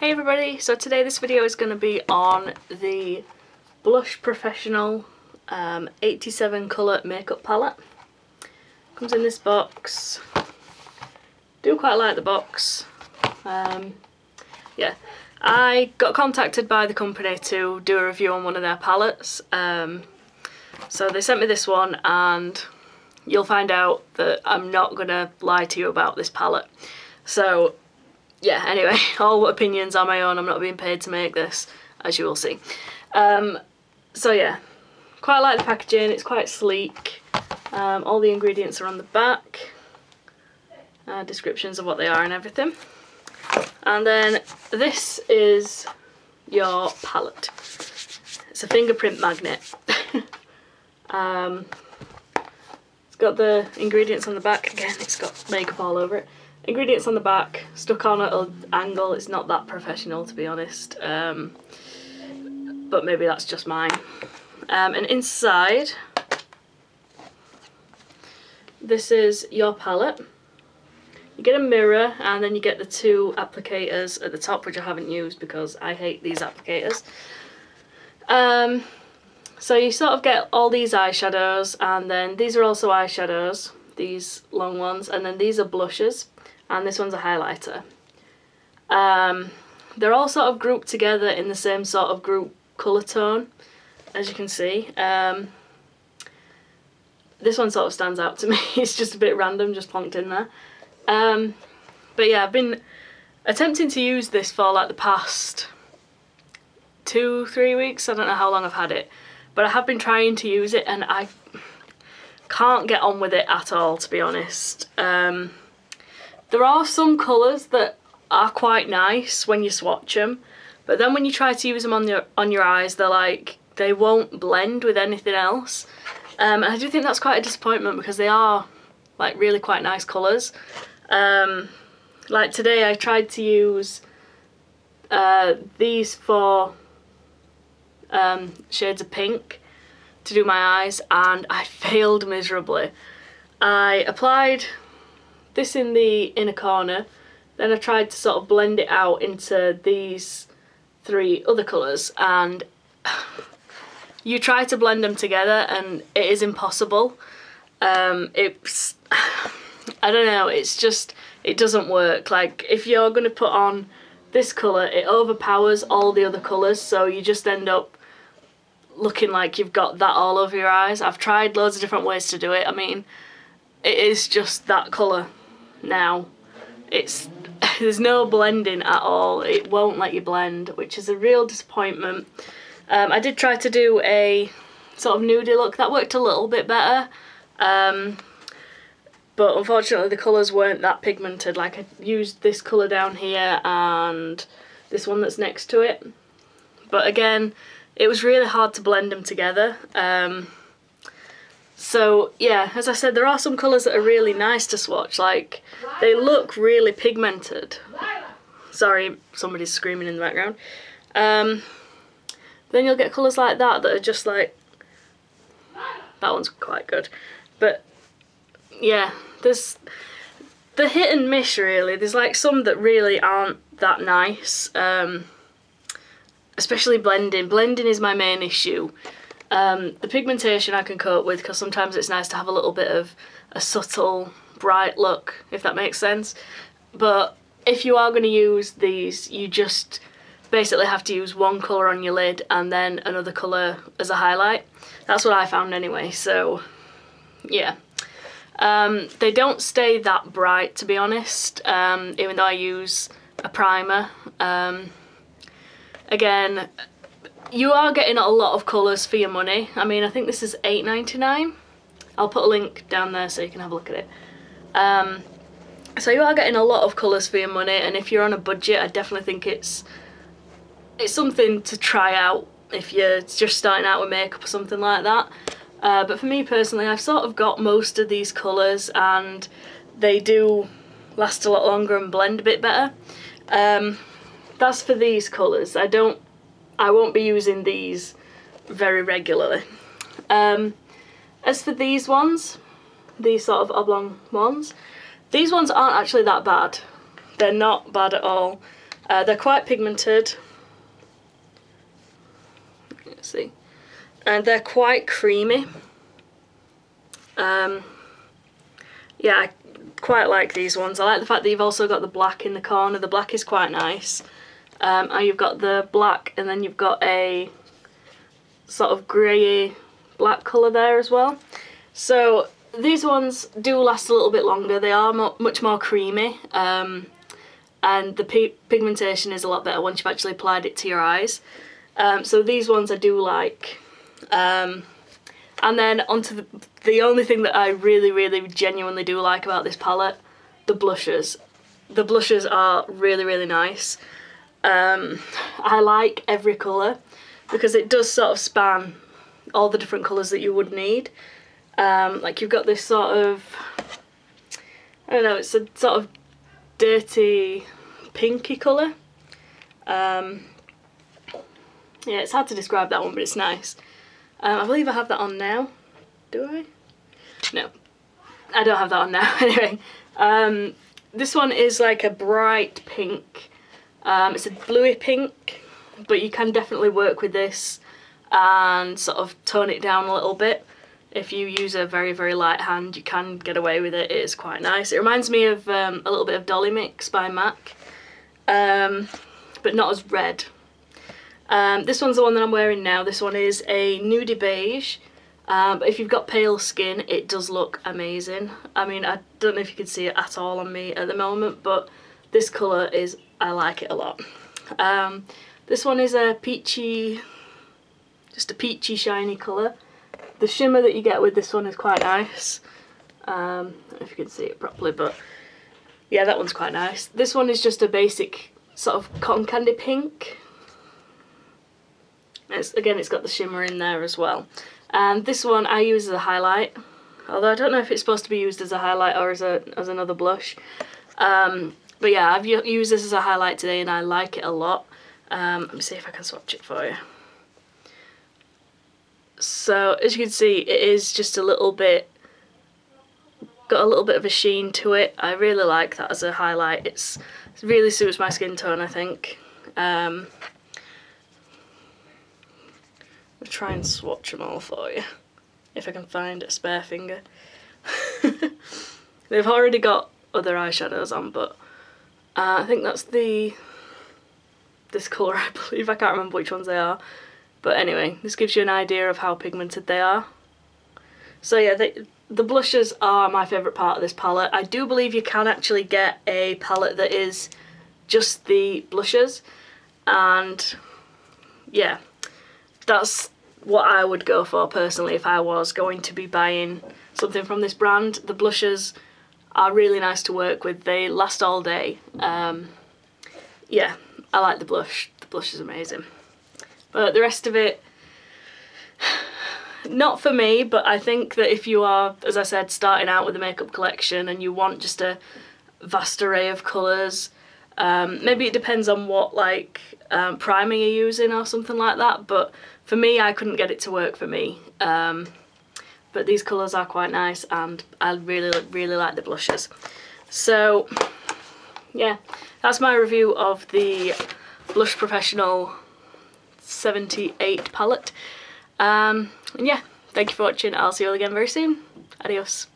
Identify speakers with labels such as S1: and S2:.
S1: Hey everybody, so today this video is going to be on the Blush Professional 87 colour makeup palette. Comes in this box. Do quite like the box. Yeah, I got contacted by the company to do a review on one of their palettes. So they sent me this one, and you'll find out that I'm not going to lie to you about this palette. So yeah, anyway, all opinions are my own. I'm not being paid to make this, as you will see. So yeah, quite like the packaging. It's quite sleek. All the ingredients are on the back. Descriptions of what they are and everything. And then this is your palette. It's a fingerprint magnet. It's got the ingredients on the back. Again, it's got makeup all over it. Ingredients on the back, stuck on at an angle. It's not that professional, to be honest, but maybe that's just mine. And inside, this is your palette. You get a mirror, and then you get the two applicators at the top, which I haven't used because I hate these applicators. So you sort of get all these eyeshadows, and then these are also eyeshadows, these long ones, and then these are blushes. And this one's a highlighter. They're all sort of grouped together in the same sort of group colour tone, as you can see. This one sort of stands out to me. It's just a bit random, just plonked in there. But yeah, I've been attempting to use this for like the past 2-3 weeks. I don't know how long I've had it, but I have been trying to use it, and I can't get on with it at all, to be honest. There are some colours that are quite nice when you swatch them, but then when you try to use them on your eyes, they won't blend with anything else. And I do think that's quite a disappointment, because they are like really quite nice colours. Like today I tried to use these four shades of pink to do my eyes, and I failed miserably. I applied this in the inner corner, then I tried to sort of blend it out into these three other colours, and you try to blend them together and it is impossible. It's, I don't know, it's just, it doesn't work. Like, if you're going to put on this colour, it overpowers all the other colours, so you just end up looking like you've got that all over your eyes. I've tried loads of different ways to do it. I mean, it is just that colour now. There's no blending at all. It won't let you blend, which is a real disappointment. I did try to do a sort of nudie look. That worked a little bit better, but unfortunately the colours weren't that pigmented. Like, I used this colour down here and this one that's next to it, but again, it was really hard to blend them together. So yeah, as I said, there are some colours that are really nice to swatch. Like, they look really pigmented. Sorry, somebody's screaming in the background. Then you'll get colours like that that are just like, that one's quite good. But yeah, there's the hit and miss really. There's like some that really aren't that nice. Especially blending. Blending is my main issue. The pigmentation I can cope with, because sometimes it's nice to have a little bit of a subtle, bright look, if that makes sense. But if you are going to use these, you just basically have to use one colour on your lid and then another colour as a highlight. That's what I found anyway, so yeah. They don't stay that bright, to be honest, even though I use a primer. Again, you are getting a lot of colours for your money. I mean, I think this is £8.99. I'll put a link down there so you can have a look at it. So you are getting a lot of colours for your money, and if you're on a budget, I definitely think it's something to try out if you're just starting out with makeup or something like that. But for me personally, I've sort of got most of these colours, and they do last a lot longer and blend a bit better. That's for these colours. I won't be using these very regularly. As for these ones, these sort of oblong ones, these ones aren't actually that bad. They're not bad at all. They're quite pigmented. Let's see. And they're quite creamy. Yeah, I quite like these ones. I like the fact that you've also got the black in the corner. The black is quite nice. And you've got the black, and then you've got a sort of grey black colour there as well. So these ones do last a little bit longer. They are much more creamy, and the pigmentation is a lot better once you've actually applied it to your eyes. So these ones I do like. And then onto the only thing that I really genuinely do like about this palette, the blushes. The blushes are really nice. I like every colour because it does sort of span all the different colours that you would need. Like you've got this sort of, I don't know, it's a sort of dirty pinky colour. Yeah, it's hard to describe that one, but it's nice. I believe I have that on now. Do I? No, I don't have that on now. Anyway, this one is like a bright pink. It's a bluey pink, but you can definitely work with this and sort of tone it down a little bit. If you use a very light hand, you can get away with it. It is quite nice. It reminds me of a little bit of Dolly Mix by MAC, but not as red. This one's the one that I'm wearing now. This one is a nudie beige, but if you've got pale skin, it does look amazing. I mean, I don't know if you can see it at all on me at the moment, but this colour is, I like it a lot. This one is a peachy, just a peachy shiny colour. The shimmer that you get with this one is quite nice. I don't know if you can see it properly, but yeah, that one's quite nice. This one is just a basic sort of cotton candy pink. Again, it's got the shimmer in there as well. And this one I use as a highlight, although I don't know if it's supposed to be used as a highlight or as another blush. But yeah, I've used this as a highlight today and I like it a lot. Let me see if I can swatch it for you. So as you can see, it is just a little bit, got a little bit of a sheen to it. I really like that as a highlight. It really suits my skin tone, I think. I'll try and swatch them all for you, if I can find a spare finger. They've already got other eyeshadows on, but I think that's this colour, I believe. I can't remember which ones they are. But anyway, this gives you an idea of how pigmented they are. So yeah, the blushes are my favourite part of this palette. I do believe you can actually get a palette that is just the blushes, and yeah, that's what I would go for personally if I was going to be buying something from this brand. The blushes are really nice to work with. They last all day. Yeah, I like the blush. The blush is amazing. But the rest of it, not for me, but I think that if you are, as I said, starting out with a makeup collection and you want just a vast array of colours, maybe it depends on what primer you're using or something like that, but for me I couldn't get it to work for me. But these colours are quite nice and I really like the blushes. So yeah, that's my review of the Blush Professional 78 palette. And yeah, thank you for watching. I'll see you all again very soon. Adios.